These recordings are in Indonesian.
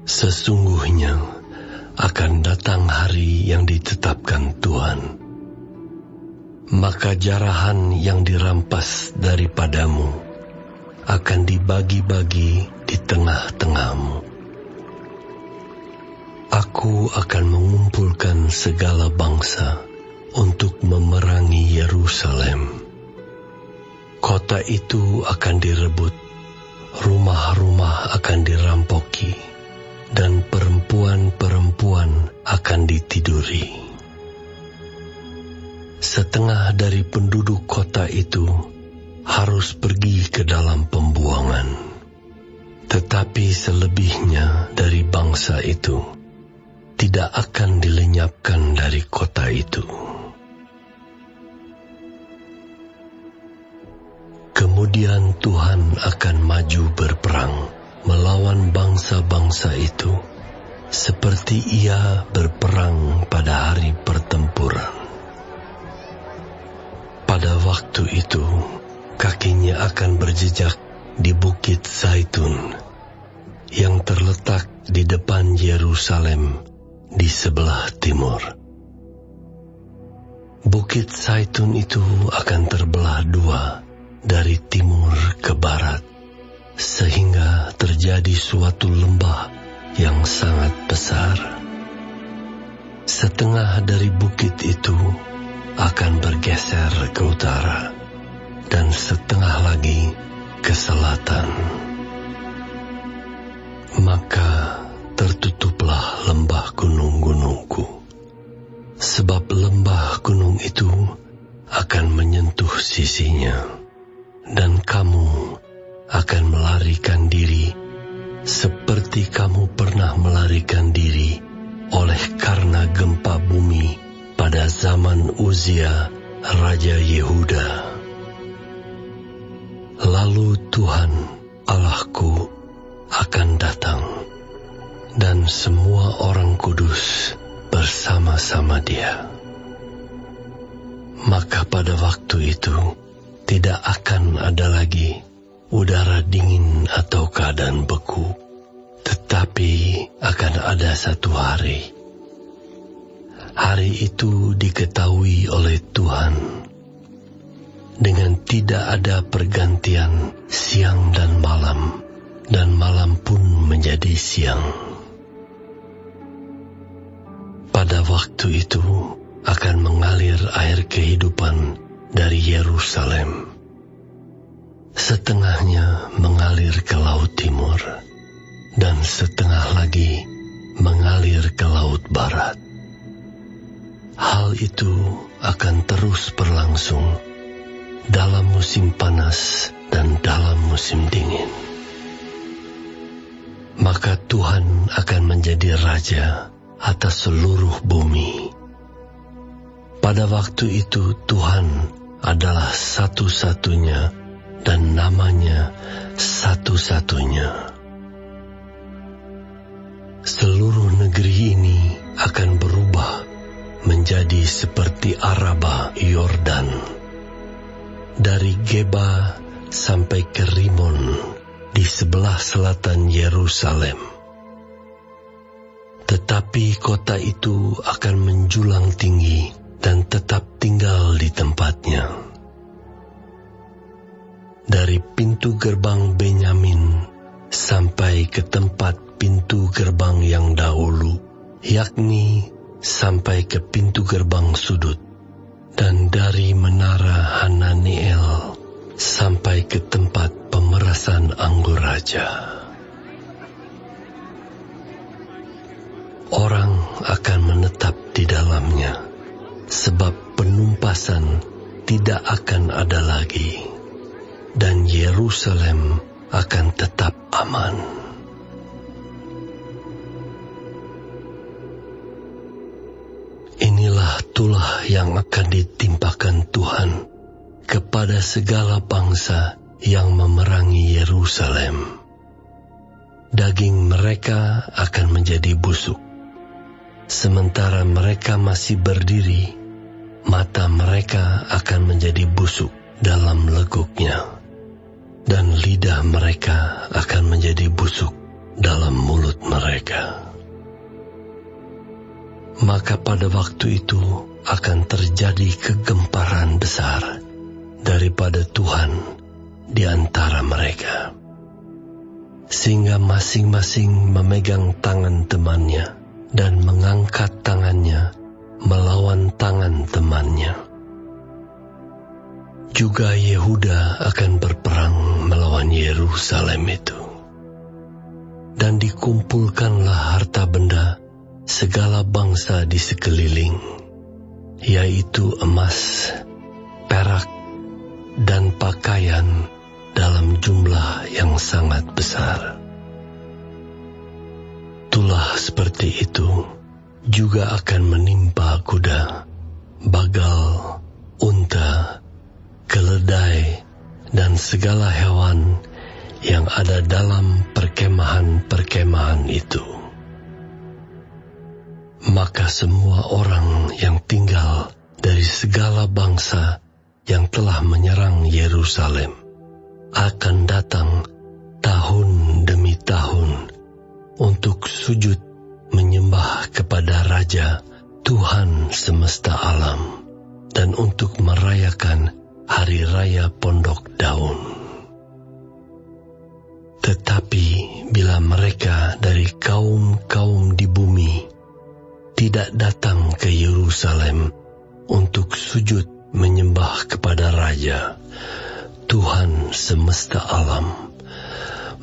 Sesungguhnya akan datang hari yang ditetapkan Tuhan, maka jarahan yang dirampas daripadamu akan dibagi-bagi di tengah-tengahmu. Aku akan mengumpulkan segala bangsa untuk memerangi Yerusalem. Kota itu akan direbut, rumah-rumah akan dirampoki, dan perempuan-perempuan akan ditiduri. Setengah dari penduduk kota itu harus pergi ke dalam pembuangan, tetapi selebihnya dari bangsa itu tidak akan dilenyapkan dari kota itu. Kemudian Tuhan akan maju berperang melawan bangsa-bangsa itu, seperti Ia berperang pada hari pertempuran. Pada waktu itu, kakinya akan berjejak di Bukit Zaitun, yang terletak di depan Yerusalem di sebelah timur. Bukit Zaitun itu akan terbelah dua dari timur ke barat, sehingga terjadi suatu lembah yang sangat besar. Setengah dari bukit itu akan bergeser ke utara, dan setengah lagi ke selatan. Maka tertutuplah lembah gunung-gunungku, sebab lembah gunung itu akan menyentuh sisinya, dan kamu akan melarikan diri seperti kamu pernah melarikan diri oleh karena gempa bumi pada zaman Uzia, Raja Yehuda. Lalu Tuhan Allahku akan datang, dan semua orang kudus bersama-sama Dia. Maka pada waktu itu tidak akan ada lagi udara dingin atau keadaan beku, tetapi akan ada satu hari. Hari itu diketahui oleh Tuhan dengan tidak ada pergantian siang dan malam pun menjadi siang. Pada waktu itu akan mengalir air kehidupan dari Yerusalem. Setengahnya mengalir ke laut timur, dan setengah lagi mengalir ke laut barat. Hal itu akan terus berlangsung dalam musim panas dan dalam musim dingin. Maka Tuhan akan menjadi raja atas seluruh bumi. Pada waktu itu Tuhan adalah satu-satunya dan namanya satu-satunya. Seluruh negeri ini akan berubah menjadi seperti Araba Yordan, dari Geba sampai ke Rimon di sebelah selatan Yerusalem. Tetapi kota itu akan menjulang tinggi dan tetap tinggal di tempatnya. Dari pintu gerbang Benyamin sampai ke tempat pintu gerbang yang dahulu, yakni sampai ke pintu gerbang sudut, dan dari menara Hananiel sampai ke tempat pemerasan anggur raja. Orang akan menetap di dalamnya, sebab penumpasan tidak akan ada lagi, dan Yerusalem akan tetap aman. Inilah tulah yang akan ditimpakan Tuhan kepada segala bangsa yang memerangi Yerusalem. Daging mereka akan menjadi busuk. Sementara mereka masih berdiri, mata mereka akan menjadi busuk dalam leguknya, dan lidah mereka akan menjadi busuk dalam mulut mereka. mereka. Maka pada waktu itu akan terjadi kegemparan besar daripada Tuhan di antara mereka, sehingga masing-masing memegang tangan temannya dan mengangkat tangannya melawan tangan temannya. Juga Yehuda akan berperang melawan Yerusalem itu. Dan dikumpulkanlah harta benda segala bangsa di sekeliling, yaitu emas, perak, dan pakaian dalam jumlah yang sangat besar. Tulah seperti itu juga akan menimpa kuda, bagal, unta, keledai, dan segala hewan yang ada dalam perkemahan-perkemahan itu. Maka semua orang yang tinggal dari segala bangsa yang telah menyerang Yerusalem akan datang tahun demi tahun untuk sujud menyembah kepada Raja Tuhan semesta alam dan untuk merayakan Hari Raya Pondok Daun. Tetapi bila mereka dari kaum-kaum di bumi tidak datang ke Yerusalem untuk sujud menyembah kepada Raja Tuhan semesta alam,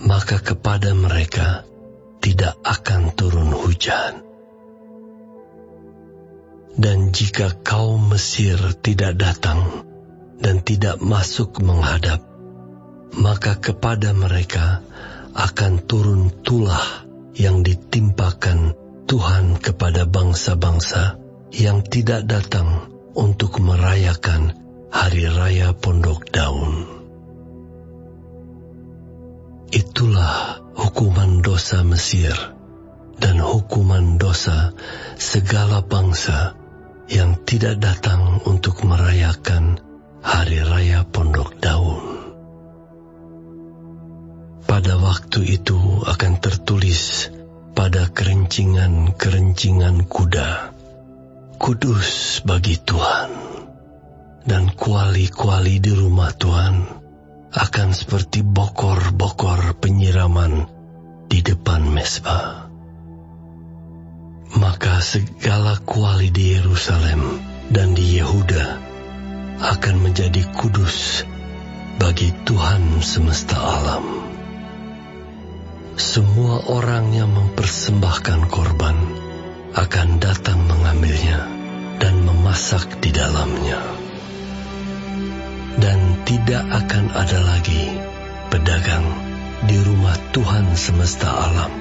maka kepada mereka tidak akan turun hujan. Dan jika kaum Mesir tidak datang dan tidak masuk menghadap, maka kepada mereka akan turun tulah yang ditimpakan Tuhan kepada bangsa-bangsa yang tidak datang untuk merayakan Hari Raya Pondok Daun. Itulah hukuman dosa Mesir dan hukuman dosa segala bangsa yang tidak datang untuk merayakan Hari Raya Pondok Daun. Pada waktu itu akan tertulis pada kerencingan-kerencingan kuda, "Kudus bagi Tuhan," dan kuali-kuali di rumah Tuhan akan seperti bokor-bokor penyiraman di depan mezbah. Maka segala kuali di Yerusalem dan di Yehuda akan menjadi kudus bagi Tuhan semesta alam. Semua orang yang mempersembahkan korban akan datang mengambilnya dan memasak di dalamnya. Dan tidak akan ada lagi pedagang di rumah Tuhan semesta alam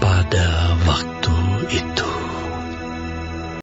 pada waktu itu.